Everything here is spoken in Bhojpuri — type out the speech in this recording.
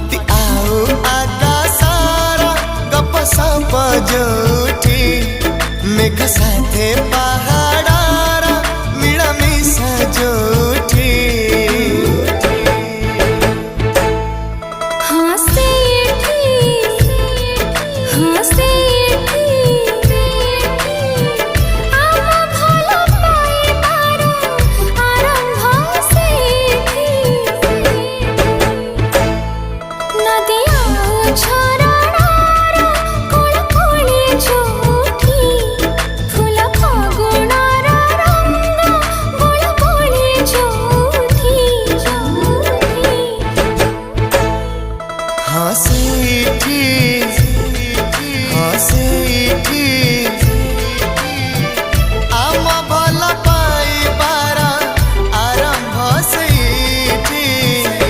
बाती आओ आगा सारा गप सप जोठी मेघ साथे पहाड़ारा मिलामिशा जोठी हाँ से